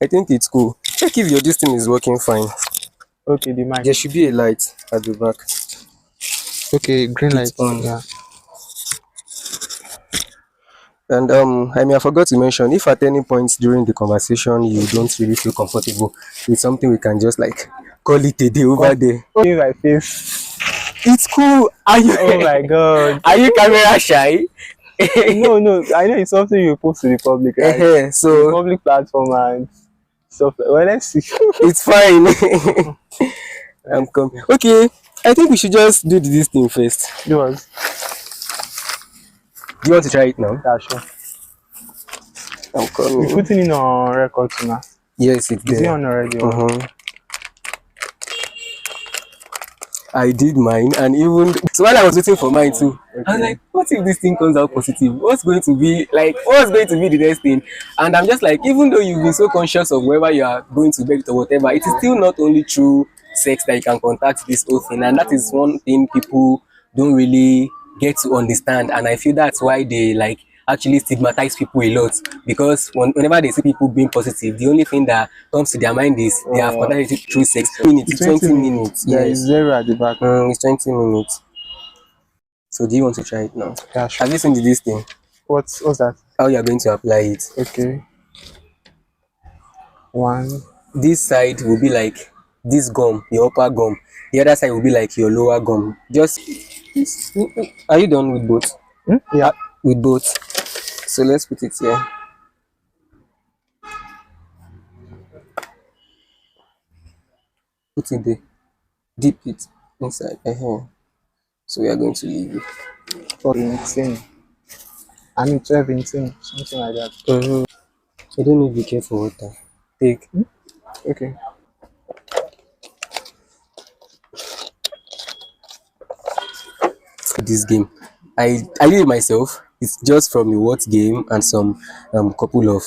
I think it's cool. Check if your this thing is working fine. Okay, the mic. There should be a light at the back. Okay, green light. It's on. Yeah. And I mean, I forgot to mention, if at any point during the conversation you don't really feel comfortable with something, we can just like call it a day over there. Okay, my face. It's cool. Are you? Oh my god. Are you camera shy? No. I know it's something you post to the public, right? So Public platform and stuff. Well, let's see. it's fine. I'm coming. Okay, I think we should just do this thing first. Yours. Do you want to try it now? Yeah, sure. I'm coming. We're putting in on record now. Yes, it's Is it there. on already? I did mine, and even so while I was waiting for mine too, I was like, what if this thing comes out positive? What's going to be the next thing? And I'm just like, even though you've been so conscious of wherever you are going to bed or whatever, it is still not only through sex that you can contact this whole thing. And that is one thing people don't really get to understand. And I feel that's why they like actually stigmatize people a lot, because whenever they see people being positive, the only thing that comes to their mind is they have contacted it through sex. It's 20 minutes. There Yes. is 0 at the back. It's 20 minutes. So do you want to try it now? Yeah, sure. Have you seen this thing? What's that? How you are going to apply it? Okay. One. This side will be like this gum, your upper gum. The other side will be like your lower gum. Just are you done with both? Yeah. With both. So let's put it here. Put it there. Dip it inside. So we are going to leave it. 18. I mean 12, 18, something like that. I don't need to be careful with that. Take. Okay. This game, I did it myself. It's just from the what game and some couple of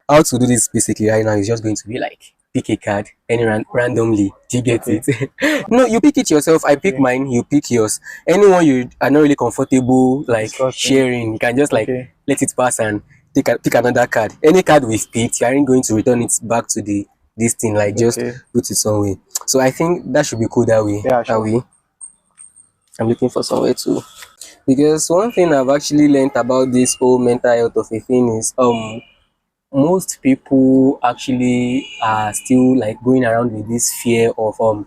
how to do this basically right now is just going to be like pick a card any randomly. Do you get it? No, you pick it yourself. I pick mine, you pick yours. Anyone you are not really comfortable like sharing, you can just like let it pass and pick another card. Any card we've picked, you aren't going to return it back to this thing, like just put it somewhere. So I think that should be cool that way. Yeah, sure. I'm looking for somewhere too. Because one thing I've actually learned about this whole mental health of a thing is most people actually are still like going around with this fear of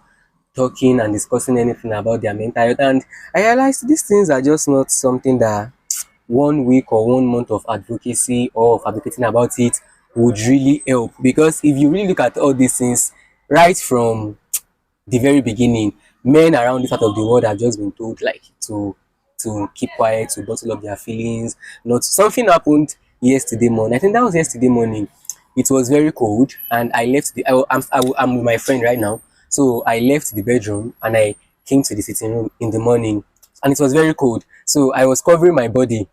talking and discussing anything about their mental health. And I realized these things are just not something that 1 week or 1 month of advocacy or of advocating about it would really help. Because if you really look at all these things right from the very beginning, men around this part of the world have just been told like to keep quiet, to bottle up their feelings. Not something happened yesterday morning. I think that was yesterday morning. It was very cold, and I left I'm with my friend right now. So I left the bedroom and I came to the sitting room in the morning, and it was very cold. So I was covering my body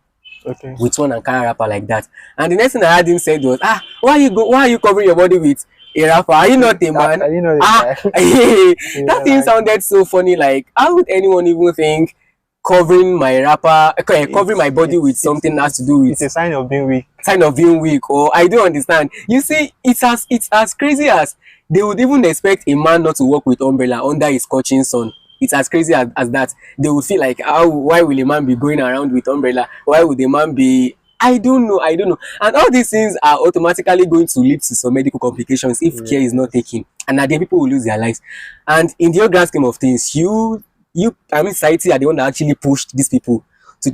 with one Ankara wrapper like that. And the next thing I heard him said was, why are you covering your body with a wrapper? Are you not a man? Are you not a man? That thing sounded so funny. Like, how would anyone even think covering my wrapper, covering my body with something that has to do with? It's a sign of being weak. Sign of being weak, or I don't understand. You see, it's as crazy as they would even expect a man not to walk with umbrella under his scorching sun. It's as crazy as that. They would feel like, why will a man be going around with umbrella? Why would a man be? I don't know. And all these things are automatically going to lead to some medical complications if care is not taken. And at the end, people will lose their lives. And in the grand scheme of things, society are the one that actually pushed these people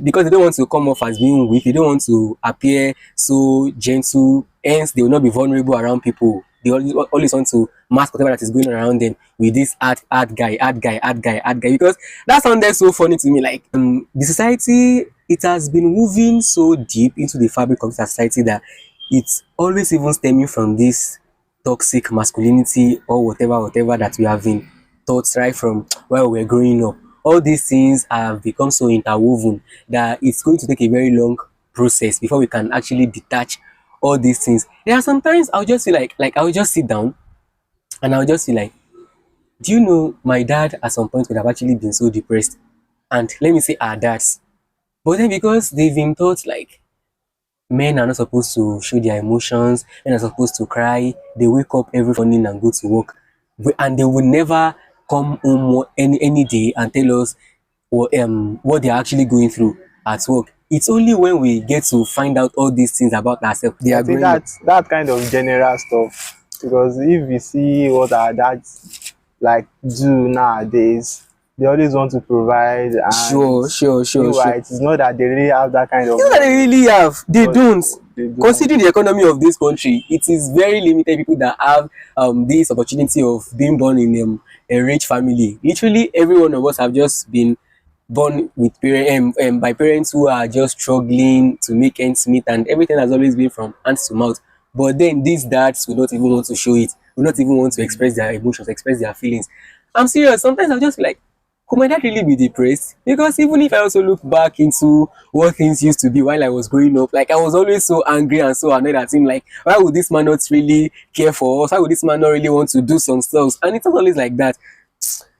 because they don't want to come off as being weak. They don't want to appear so gentle. Hence, they will not be vulnerable around people. They always want to mask whatever that is going on around them with this ad guy. Because that sounded so funny to me. Like the society, it has been moving so deep into the fabric of society that it's always even stemming from this toxic masculinity or whatever that we have been taught right from while we're growing up. All these things have become so interwoven that it's going to take a very long process before we can actually detach all these things. There are sometimes I'll just feel like I'll just sit down and I'll just feel like Do you know my dad at some point would have actually been so depressed? And let me say our dads. But then because they've been taught like men are not supposed to show their emotions, men are supposed to cry, they wake up every morning and go to work. And they will never come home any day and tell us what they're actually going through at work. It's only when we get to find out all these things about ourselves they I are think growing up. that's that kind of general stuff, because if you see what our dads like do nowadays, they always want to provide, and meanwhile Sure. it is not that they really have that kind of You know that they money, really have. They but don't. they don't. Considering the economy of this country, it is very limited people that have this opportunity of being born in a rich family. Literally, every one of us have just been born with by parents who are just struggling to make ends meet, and everything has always been from hand to mouth. But then these dads will not even want to show it, will not even want to express their emotions, express their feelings. I'm serious. Sometimes I'll just be like, could my dad really be depressed? Because even if I also look back into what things used to be while I was growing up, like I was always so angry and so annoyed at him. Like, why would this man not really care for us? Why would this man not really want to do some stuff? And it's not always like that.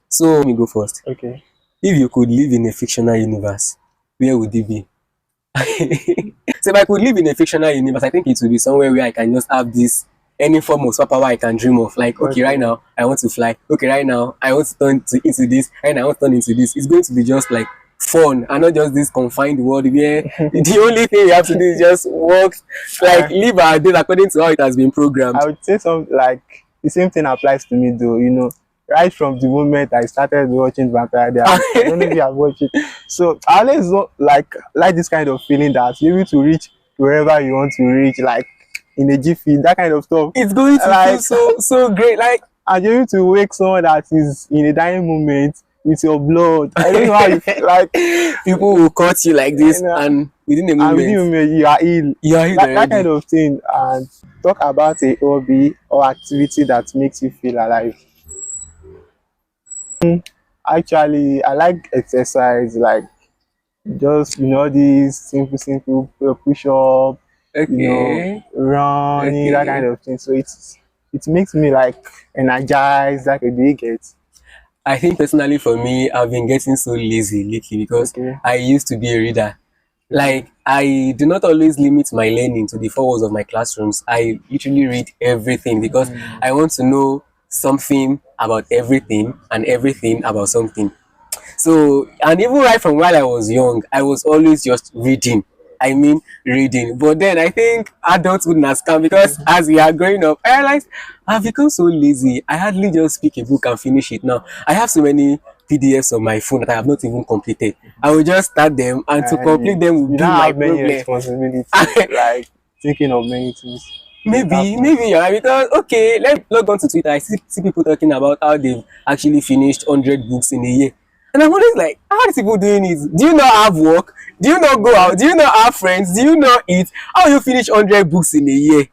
So let me go first. Okay. If you could live in a fictional universe, where would it be? So if I could live in a fictional universe, I think it would be somewhere where I can just have this any form of superpower I can dream of. Like, okay, right Okay. now I want to fly. Okay, right now I want to into this. Right now I want to turn into this. It's going to be just like fun and not just this confined world where the only thing we have to do is just work, like I, live our days according to how it has been I programmed. would say something like the same thing applies to me though, you know. Right from the moment I started watching Vampire Diaries, I don't know if you have watched it. So I always like this kind of feeling that you're able to reach wherever you want to reach, like in a jiffy, that kind of stuff. It's going to feel Like, so great. Like and you're able to wake someone that is in a dying moment with your blood. I don't know how you feel, like, people will cut you like this, and, and within a and within moment a minute you are ill. you are healed That kind already. of thing. And talk about a hobby or activity that makes you feel alive. Actually, I like exercise, like just these simple push up, Okay, running, that kind okay. of thing. So it makes me like energized, like a day get. I think personally for me, I've been getting so lazy lately because Okay, I used to be a reader. okay, Like I do not always limit my learning to the four walls of my classrooms. I literally read everything because I want to know something about everything and everything about something. So, and even right from while I was young, I was always just reading. I mean, reading. But then I think adulthood has come because as we are growing up, I realized I've become so lazy. I hardly just pick a book and finish it now. I have so many PDFs on my phone that I have not even completed. I will just start them, and to complete and them will you be don't my have many problem. responsibilities, like thinking of many things without Maybe much. you're right because okay, let's log on to Twitter. I see people talking about how they've actually finished 100 books in a year, and I'm always like, how are these people doing it? Do you not have work? Do you not go Yeah. out? Do you not have friends? Do you not eat? How you finish 100 books in a year?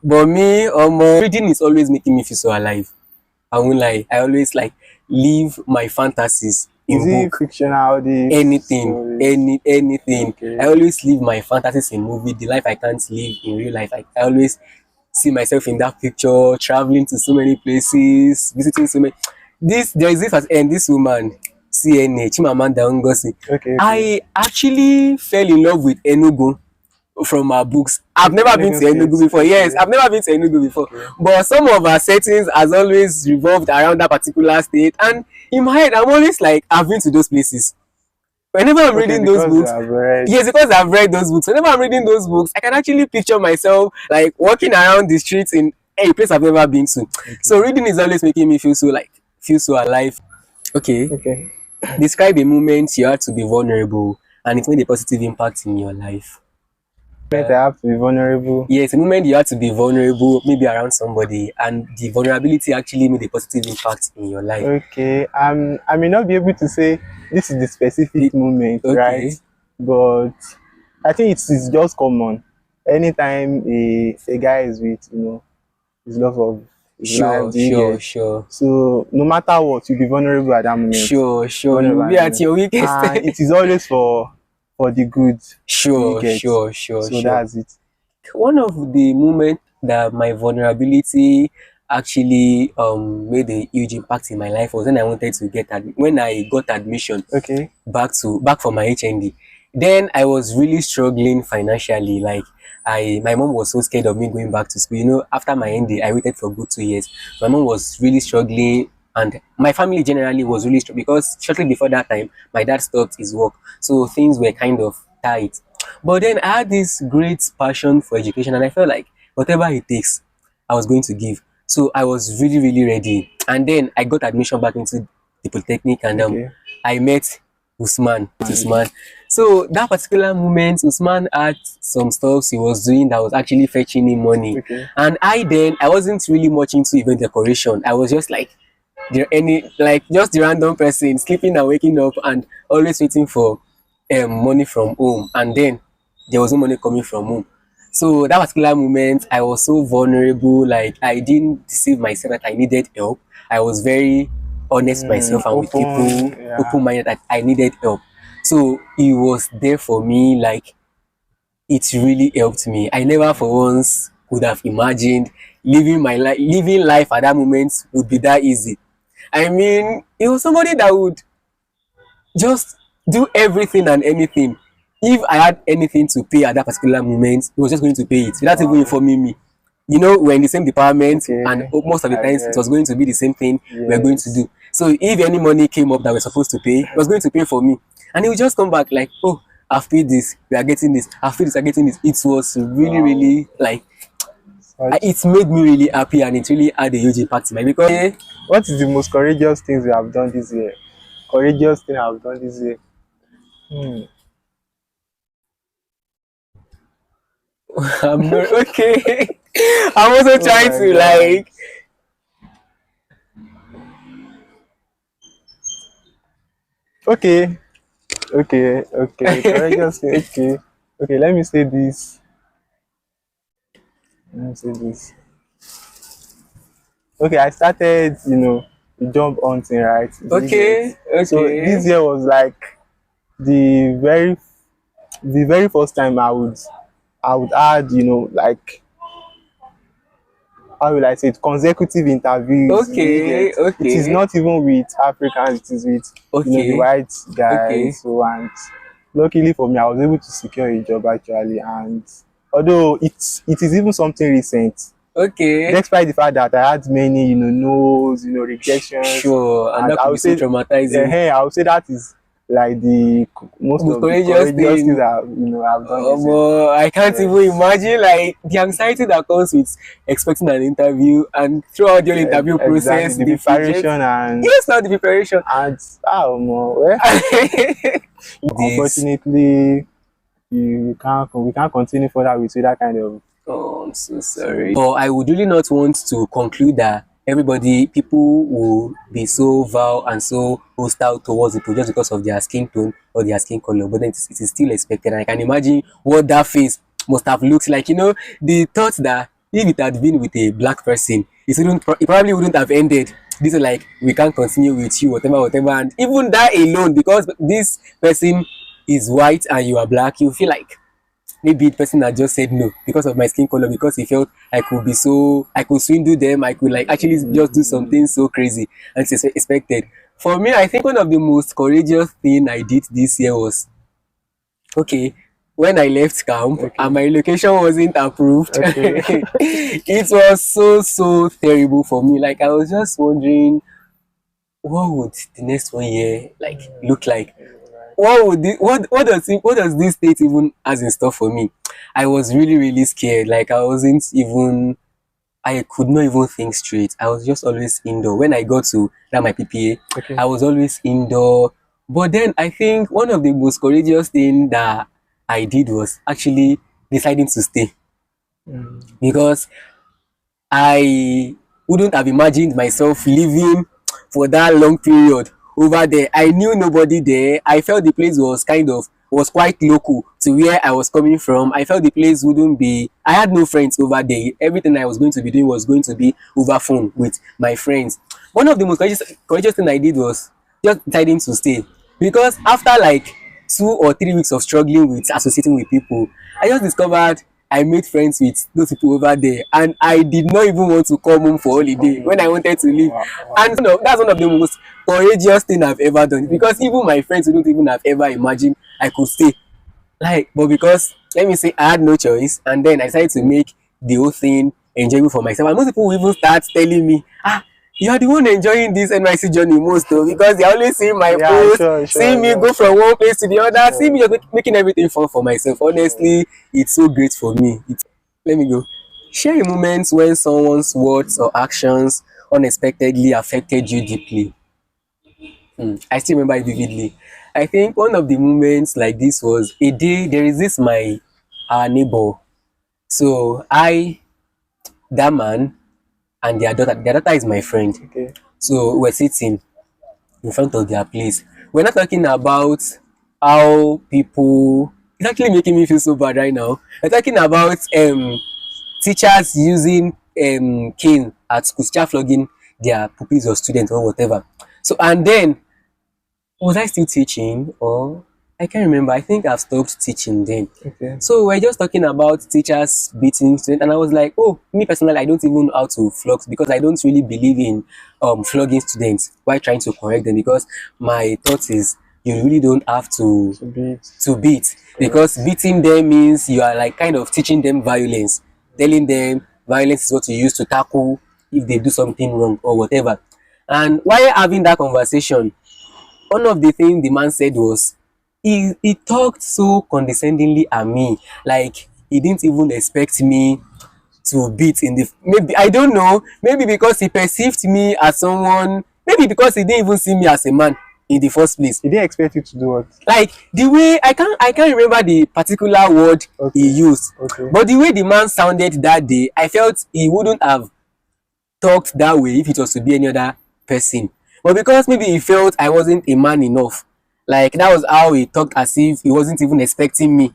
But me, reading is always making me feel so alive. I won't lie. I always like live my fantasies Is in it book. fictional, these stories? Anything. I Okay. always live my fantasies in movie. The life I can't live in real life. I always see myself in that picture, traveling to so many places, visiting so many. There is this woman, CNA, Chimamanda Ngozi. Okay. I actually fell in love with Enugu from her books. I've Okay, never been Enugu to Enugu State. before. Yes, Okay. I've never been to Enugu before. Okay. But some of her settings has always revolved around that particular state. And in my head, I'm always like, I've been to those places. Whenever I'm Okay, reading those because you books, have read. yes, because I've read those books. Whenever I'm reading those books, I can actually picture myself like walking around the streets in a place I've never been to. Okay. So reading is always making me feel so alive. Okay. Okay. Describe a moment you had to be vulnerable and it made a positive impact in your life. Meant I have to be vulnerable. Yes, a moment you had to be vulnerable, maybe around somebody, and the vulnerability actually made a positive impact in your life. Okay. I may not be able to say this is the specific It- moment, right? okay, But I think it's just common. Anytime a guy is with, his love of his life, sure, do you sure, get? sure, So no matter what, you'll be vulnerable at that moment. sure. You Vulnerable will at be that at moment. your weakest. And it is always for the good, do you get? So Sure. that's it. One of the moments that my vulnerability actually made a huge impact in my life was when I wanted to when I got admission Okay. back for my HND. Then I was really struggling financially. Like my mom was so scared of me going back to school. You know, after my ND, I waited for good 2 years. My mom was really struggling, and my family generally was really struggling because shortly before that time, my dad stopped his work, so things were kind of tight. But then I had this great passion for education, and I felt like whatever it takes, I was going to give. So I was really, really ready. And then I got admission back into the Polytechnic, and Okay. I met Usman. So that particular moment, Usman had some stuff he was doing that was actually fetching him money. Okay. And I wasn't really much into event decoration. I was just like just the random person sleeping and waking up and always waiting for money from home. And then there was no money coming from home. So that particular moment, I was so vulnerable. Like I didn't deceive myself that I needed help. I was very honest myself and with people, Open. Yeah. open-minded that I needed help. So he was there for me. Like it really helped me. I never for once could have imagined living life at that moment would be that easy. I mean, it was somebody that would just do everything and anything. If I had anything to pay at that particular moment, he was just going to pay it without even Wow. informing me. You know, we're in the same department, and Okay. most of the I times it get. was going to be the same thing we're going to Yes. do. So if any money came up that we're supposed to pay, he was going to pay for me. And he would just come back like, oh, I've paid this, we are getting this, I've paid this, we're getting this. It was really, Wow. really like, Such. it made me really happy, and it really had a huge impact in my because What is the most courageous things you have done this year? Courageous thing I've done this year. Hmm. I'm not okay. I'm also Oh trying my to God. like Okay. Okay. Okay. Courageous thing. Okay. Okay. Let me say this. Let me say this. Okay. I started, the job hunting, right? Do you get? okay, So this okay, year was like the very, the very first time I would add, like, how will I say it, consecutive interviews. Do you okay, get? It is okay, not even with Africans, it is with the okay, white okay, guys. So, and luckily for me, I was able to secure a job actually. And although it is even something recent, okay. despite the fact that I had many, no's, rejections, Sure, and and that could be so traumatizing. I would say that is like the most Most of the courageous courageous things thing. I've done this year. But I can't even Yes. imagine like the anxiety that comes with expecting an interview, and throughout your interview Exactly, process, the the preparation reject. and Yes, not the preparation. and well, This. unfortunately, we can't continue further with that kind of. Oh, I'm so sorry. So But I would really not want to conclude that people will be so vile and so hostile towards people just because of their skin tone or their skin color. But then it is still expected. And I can imagine what that face must have looked like. You know, the thought that if it had been with a black person, it probably wouldn't have ended. This is like, we can't continue with you, whatever, whatever. And even that alone, because this person is white and you are black, you feel like maybe the person had just said no because of my skin color, because he felt I could swindle them, I could like actually just do something so crazy and it's expected. For me, I think one of the most courageous thing I did this year was, okay, when I left camp and okay, my location wasn't approved. okay. It was so terrible for me. Like I was just wondering, what would the next 1 year like look like? What does this state even has in store for me? I was really, really scared. Like I could not even think straight. I was just always indoor. When I got to that my PPA, Okay. I was always indoor. But then I think one of the most courageous thing that I did was actually deciding to stay, Mm. because I wouldn't have imagined myself living for that long period over there. I knew nobody there. I felt the place was quite local to where I was coming from. I felt the place wouldn't be. I had no friends over there. Everything I was going to be doing was going to be over phone with my friends. One of the most courageous thing I did was just deciding to stay, because after like 2 or 3 weeks of struggling with associating with people, I just discovered I made friends with those people over there, and I did not even want to come home for holiday when I wanted to leave. Wow, And you know, that's one of the most courageous thing I've ever done, because even my friends wouldn't even have ever imagined I could stay. Like, but because let me say I had no choice, and then I decided to make the whole thing enjoyable for myself. And most people will even start telling me, you are the one enjoying this NYC journey most though, because they always see my yeah, post, sure, see me sure, go from one place to the other, see sure. me just making everything fun for myself. Honestly, it's so great for me. Let me go. Share a moment when someone's words or actions unexpectedly affected you deeply. I still remember it vividly. I think one of the moments like this was a day. There is this my our neighbor. So that man and their daughter. Their daughter is my friend. Okay. So we're sitting in front of their place. We're not talking about how people. It's actually making me feel so bad right now. We're talking about teachers using cane at school, start flogging their pupils or students or whatever. So and then was I still teaching, or I can't remember. I think I've stopped teaching then. Okay. So we're just talking about teachers beating students, and I was like, oh, me personally, I don't even know how to flog, because I don't really believe in flogging students while trying to correct them, because my thought is you really don't have to To be it. beat, because Correct. beating them means you are like kind of teaching them violence, telling them violence is what you use to tackle if they do something wrong or whatever. And while having that conversation, one of the things the man said was he talked so condescendingly at me, like he didn't even expect me to beat in the, maybe I don't know, maybe because he perceived me as someone, maybe because he didn't even see me as a man in the first place. He didn't expect you to do what? Like the way I can't remember the particular word he Okay. used, Okay. but the way the man sounded that day, I felt he wouldn't have talked that way if it was to be any other person. But because maybe he felt I wasn't a man enough, like that was how he talked, as if he wasn't even expecting me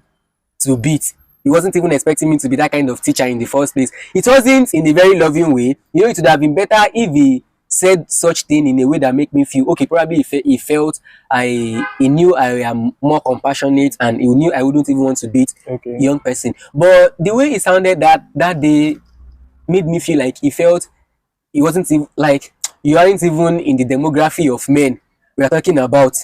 to beat. He wasn't even expecting me to be that kind of teacher in the first place. It wasn't in a very loving way. You know, it would have been better if he said such thing in a way that make me feel okay. Probably he felt he knew I am more compassionate, and he knew I wouldn't even want to beat a Okay. young person. But the way he sounded that day made me feel like he felt he wasn't even like you aren't even in the demography of men we are talking about.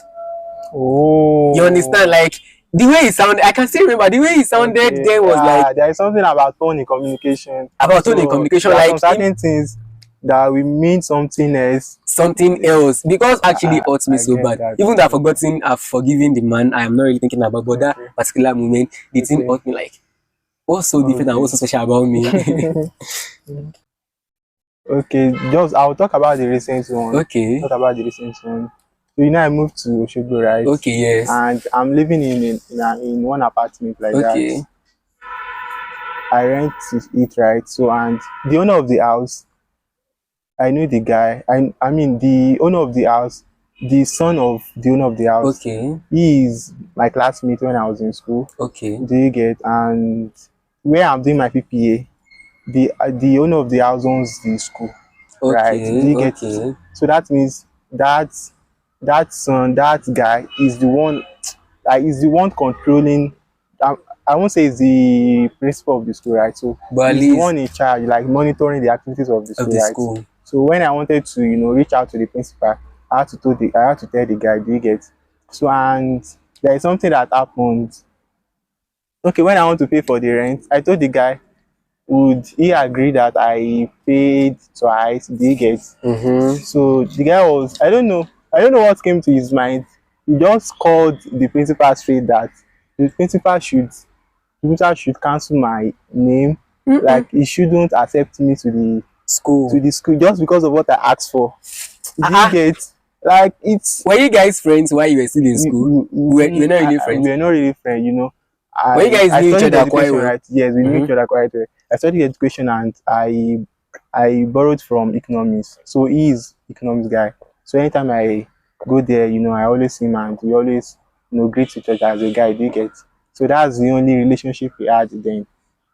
Oh. You understand? Like the way it sounded, I can still remember the way it sounded Okay. then was like Yeah, there is something about tone in communication. about tone in So communication, there are like some certain things that will mean something else. something else, because actually I, it hurts me I so get bad. that. Even though I get that. I've forgiven the man, I am not really thinking about, but that Okay. particular moment, the thing Okay. hurt me like, what's so different and what's Okay. so special about me? Okay. Just I'll talk about the recent one. Okay, Talk about the recent one. So you know I moved to Oshogbo, right? okay, yes, And I'm living in one apartment like that. okay, I rent it, right? So and the owner of the house, I know the guy. I mean the owner of the house, the son of the owner of the house. okay, He is my classmate when I was in school. okay, Do you get? And where I'm doing my PPA, the owner of the house owns the school, right? Do okay, you get it? okay, So that means that son, that guy is the one, like is the one controlling. um, I won't say it's the principal of the school, right? So but at he's the least one in charge, like monitoring the activities of the of school, the right? school. So when I wanted to, reach out to the principal, I had to tell the guy, do you get? So and there is something that happened. Okay, when I want to pay for the rent, I told the guy, would he agree that I paid twice? Do you get? Mm-hmm. So the guy was, I don't know what came to his mind. He just called the principal straight that the principal should cancel my name. Mm-mm. Like he shouldn't accept me to School. the school just because of what I asked for. Do you Uh-uh. get? Like it's Were you guys friends while you were still in school? We're not really we friends. are not really friends. But you guys I knew each studied other quite education, well. right? Yes, we knew Mm-hmm. each other quite well. I studied education and I borrowed from economics. So he is economics guy. So anytime I go there, I always see him and we always, greet each other as a guy. Do you get? So that's the only relationship we had then.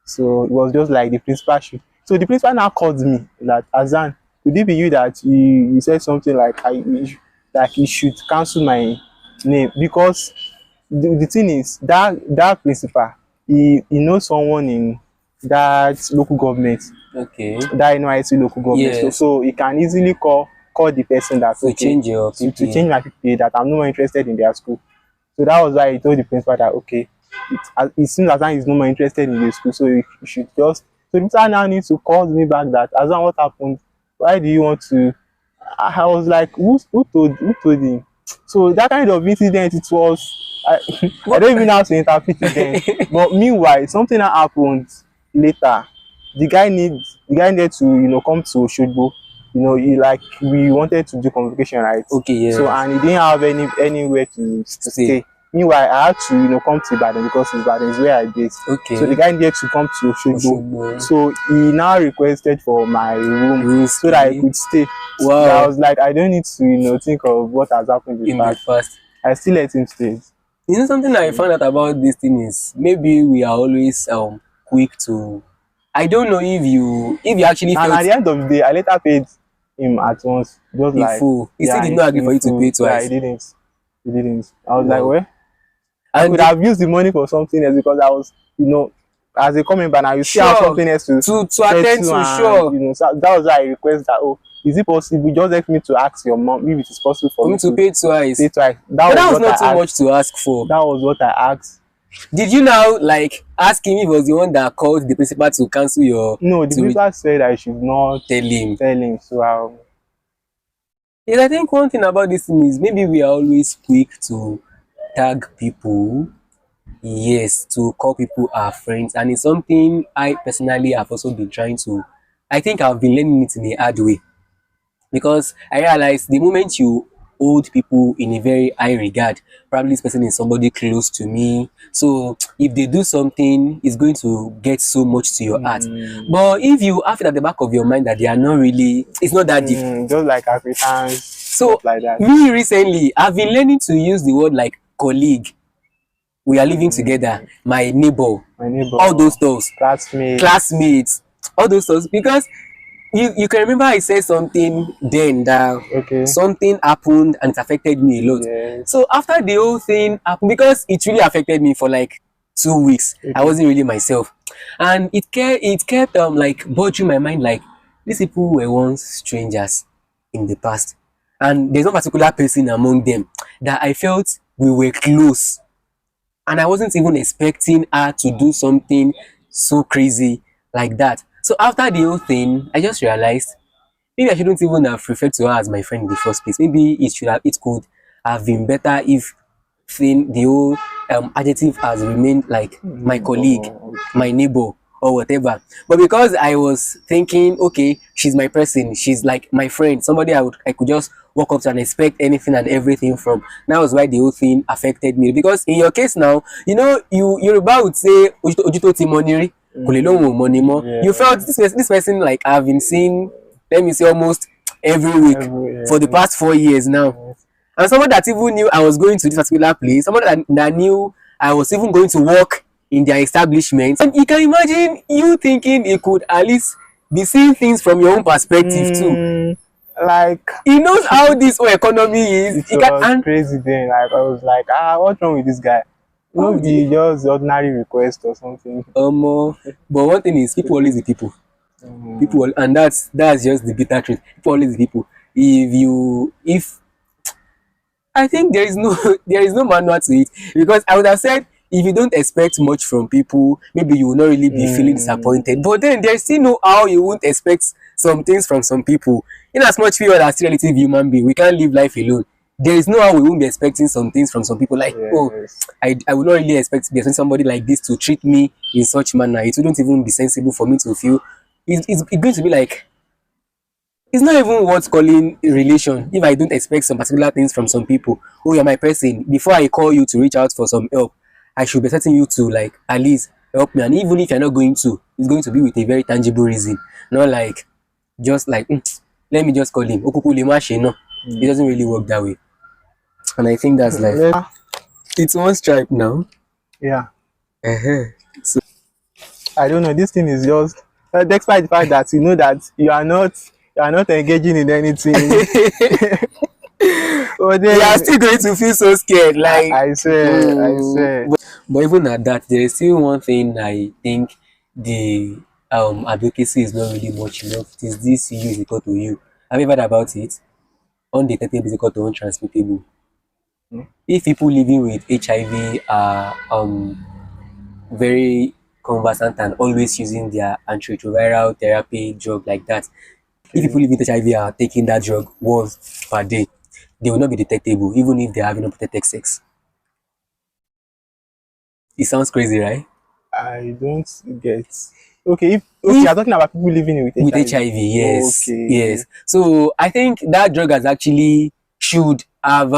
So it was just like the principal should. So the principal now called me that Hazzan, could it be you that you said something like like he should cancel my name because the thing is that principal he knows someone that local government, Okay. that NYC local government. So, Yes. so you can easily call the person that To okay, change your to PP. change my PPA, that I'm no more interested in their school. So that was why he told the principal that okay, it seems as though he's no more interested in the school, so you should just. So the principal now needs to call me back that Hazzan, what happened? Why do you want to? I was like, who told him? So that kind of incident, it was I don't even know how to interpret it then. But meanwhile, something that happened later. The guy needed to come to Oshogbo. He like we wanted to do convocation, right? Okay, So yes. and he didn't have anywhere to Stay. stay. Meanwhile, I had to come to Ibadan because Ibadan is where I based. So the Okay. guy needed to come to Oshogbo. Oshogbo. So he now requested for my room so that I Risky. could stay. That I Wow. was like, I don't need to think of what has happened in the In the past. past. I still let him stay. You know something I found out about this thing is maybe we are always quick to. I don't know if you actually And at felt the end of the day, I later paid him at once. Just the like, full. He still yeah, did not agree in for you to pay full. Yeah, he twice. didn't. He didn't. I was like, Wow. well, I And could have used the money for something else because I was, as a coming back now, you still have sure something else to to attend settle, to and sure so that was why I request that. Oh, is it possible? Just let me to ask your mom if it is possible for for me me to to pay twice. pay twice. That But was that was what not too I much asked. to ask for. That was what I asked. Did you now like ask him if he was the one that called the principal to cancel your No, the principal said I should not tell him? tell him. So Yes, I think one thing about this thing is maybe we are always quick to tag people. Yes, to call people our friends, and it's something I personally have also been trying to. I think I've been learning it in a hard way because I realized the moment you hold people in a very high regard, probably this person is somebody close to me. So if they do something, it's going to get so much to your heart. But if you have it at the back of your mind that they are not really, it's not that deep. just like Africans, So stuff like that. me recently, I've been learning to use the word like colleague. We are living together, my neighbor, My neighbor, all those stuff, classmate. classmates, all those stuff. Because you can remember I said something then that Okay. something happened and it affected me a lot. Yes. So after the whole thing happened, because it really affected me for like 2 weeks, I Okay. wasn't really myself, and it kept like bothering my mind like these people were once strangers in the past, and there's no particular person among them that I felt we were close, and I wasn't even expecting her to do something so crazy like that. So after the whole thing, I just realized maybe I shouldn't even have referred to her as my friend in the first place. Maybe it could have been better if the whole adjective has remained like my colleague, Neighbor. my neighbor, or whatever. But because I was thinking, okay, she's my person, she's like my friend, somebody I could just walk up to and expect anything and everything from. That was why the whole thing affected me. Because in your case now, Yoruba would say Ojuto ti money, kò lè lóhùn ò money more. You felt this person like I've been seeing, let me say, almost every week for the past 4 years now. And someone that even knew I was going to this particular place, someone that knew I was even going to work in their establishment. And you can imagine you thinking it could at least be seeing things from your own perspective too. Like, He knows how this whole economy is. it He can, was and crazy then. Like, I was like, what's wrong with this guy? oh, No, be just ordinary request or something. but one thing is people always the people. People, and that's just the bitter truth. People always the people. If I think there is no there is no manual to it, because I would have said if you don't expect much from people, maybe you will not really be feeling disappointed. But then there's still no how you won't expect some things from some people. In as much we are still relative human being, we can't live life alone. There is no how we won't be expecting some things from some people. Like, oh, Yes. I would not really expect to be expecting somebody like this to treat me in such manner. It wouldn't even be sensible for me to feel. It's going to be like it's not even worth calling a relation if I don't expect some particular things from some people. Oh, you're my person. Before I call you to reach out for some help, I should be expecting you to like at least help me. And even if you're not going to, it's going to be with a very tangible reason. Not like just like let me just call him. Okuku le ma ṣe náà. It doesn't really work that way. And I think that's life. It's one stripe now. Yeah. Uh-huh. I don't know. This thing is just, despite the fact that you know that you are not engaging in anything. But then You are still going to feel so scared. Like I swear. but even at that, there is still one thing I think the advocacy is not really much enough. It is this U is equal to U. Have you heard about it? Undetectable is equal to untransmittable. Hmm. If people living with HIV are very conversant and always using their antiretroviral therapy drug like that, if people Okay. living with HIV are taking that drug once per day, they will not be detectable even if they are having unprotected sex. It sounds crazy, right? I don't get. Okay, if okay, you're If talking about people living with with HIV. HIV, yes, Okay. yes. So I think that drug has actually should have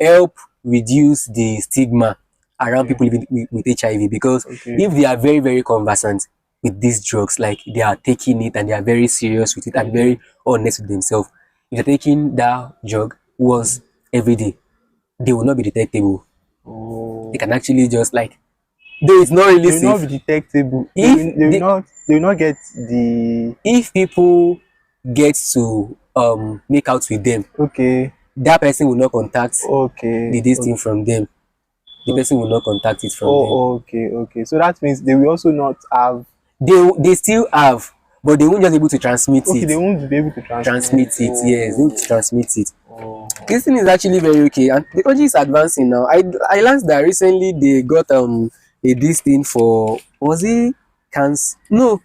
help reduce the stigma around Okay. people living with HIV, because Okay. if they are very very conversant with these drugs, like they are taking it and they are very serious with it and Okay. very honest with themselves, if they're taking that drug once every day, they will not be detectable. They Oh. can actually just like, though it's not really They will not safe. be detectable. If they They will not get the if people get to make out with them, okay. that person will not contact Okay. the this thing Okay. from them. The Okay. person will not contact it from them. Oh, okay, okay. So that means they will also not have. They still have, but they won't just be able to transmit Okay, it. they won't be able to transmit. Transmit it, yes, they Oh, need to transmit it. oh. This thing is actually very okay, and the country is advancing now. I learned that recently they got a this thing for, was it cancer? No,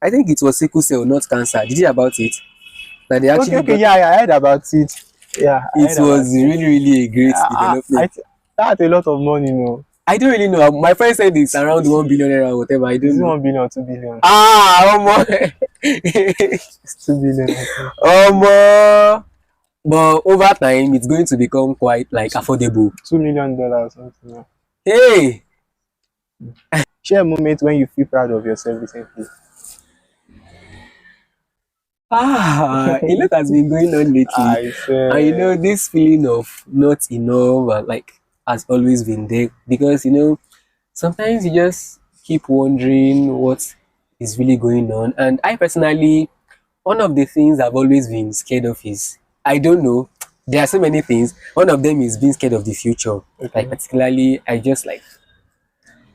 I think it was sickle cell, not cancer. Did you hear about it? That they Okay, actually okay. got. Yeah, yeah. I heard about it. Yeah, I It heard about was it. really really a great I development. that's a lot of money, no. I don't really know. My friend said it's around 1 billion naira or whatever. I Is don't it know. 1 billion or 2 billion? Ah, Omo. It's 2 billion, I think. Omo. But over time, it's going to become quite like affordable. $2 million, something. Yeah. Hey. Share a moment when you feel proud of yourself recently. A lot has been going on lately. I And said, this feeling of not enough, like, has always been there. Because, sometimes you just keep wondering what is really going on. And I personally, one of the things I've always been scared of is, I don't know, there are so many things. One of them is being scared of the future. Like, okay, particularly, I just like,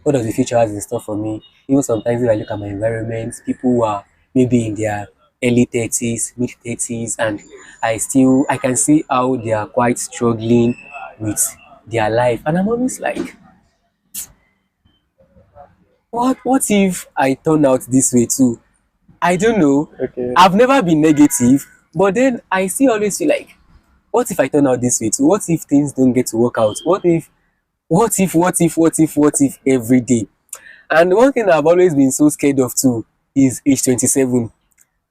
what does the future has in store for me? Even sometimes if I look at my environment, people who are maybe in their early 30s, mid 30s, and I can see how they are quite struggling with their life. And I'm always like, what if I turn out this way too? I don't know. okay. I've never been negative, but then I still always feel like, what if I turn out this way too? What if things don't get to work out? What if every day? And one thing I've always been so scared of too is age 27.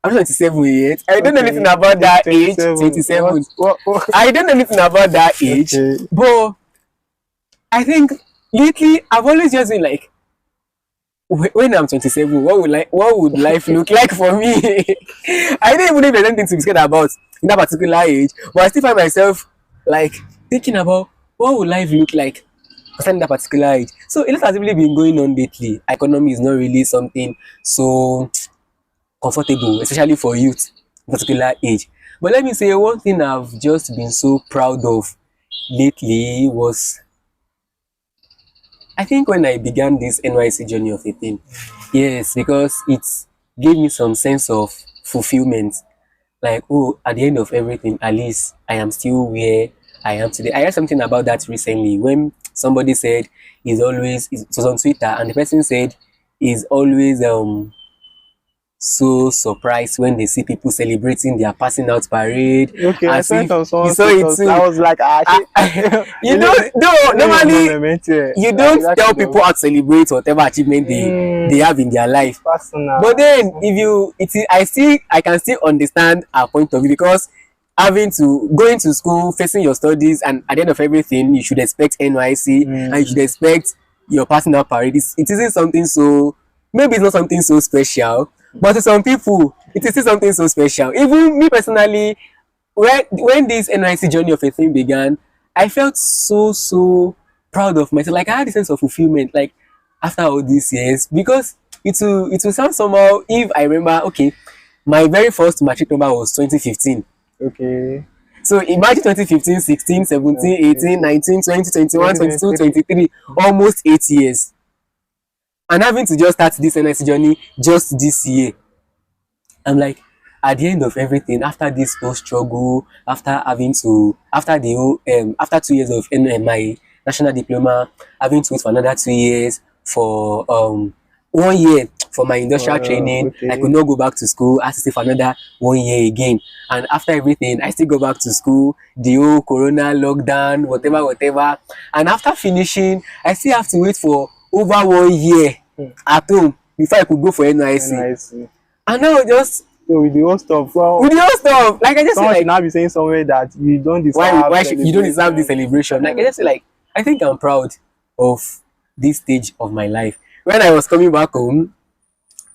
I'm not 27 yet. I don't know anything Okay, about it's that age, 27. 27. What? I don't know anything about that age, Okay, but I think lately I've always just been like, when I'm 27, what would life look like for me? I don't even know if there's anything to be scared about in that particular age, but I still find myself like thinking about what would life look like concerning that particular age. So a lot has really been going on lately. Economy is not really something so comfortable, especially for youth, particular age. But let me say one thing I've just been so proud of lately was, I think, when I began this NYC journey of a thing. Yes, because it gave me some sense of fulfillment. Like, oh, at the end of everything, at least I am still where I am today. I heard something about that recently when somebody said it was on Twitter, and the person said he's always so surprised when they see people celebrating their passing out parade, okay. I as saw it if on you someone's saw it status. I too. was like, ah, I, shit. you don't no Your normally moment here. you Like don't that tell kind people of how to celebrate whatever achievement they have in their life. But personal. then if you it is I can still understand our point of view, because having to going to school, facing your studies, and at the end of everything you should expect NYC and you should Mm, expect your personal parade. It isn't something so, maybe it's not something so special, but to some people it is still something so special. Even me personally, when this NYC journey of a thing began, I felt so proud of myself. Like I had a sense of fulfillment, like after all these years, because it will sound somehow if I remember. Okay, my very first matric number was 2015. okay. So imagine 2015, 16, 17, Okay. 18, 19, 20, 21, 22, 2023. 23, almost 8 years. And having to just start this NSC journey just this year, I'm like, at the end of everything, after this whole struggle, after having to, after the whole, after 2 years of my national diploma, having to wait for another 2 years for 1 year for my industrial training, I could Okay. not go back to school. I had to stay for another 1 year again. And after everything, I still go back to school. The whole Corona lockdown, whatever, whatever. And after finishing, I still have to wait for over 1 year Hmm. at home before I could go for NYC. NYC. And now just So with the whole stuff, with well, the whole stuff, like I just feel someone should like now be saying somewhere that you don't deserve why should you don't deserve this celebration. celebration? Like I just feel like I think I'm proud of this stage of my life. When I was coming back home,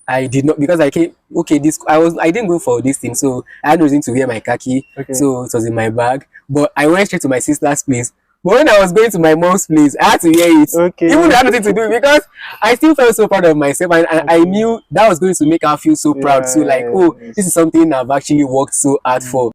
I did not, because I came okay. This I didn't go for this thing, so I had no reason to wear my khaki, Okay. so it was in my bag. But I went straight to my sister's place. But when I was going to my mom's place, I had to wear it. Okay. Even though I had nothing to do because I still felt so proud of myself, and I Okay. knew that was going to make her feel so proud. So like, oh, Yes. this is something I've actually worked so hard for.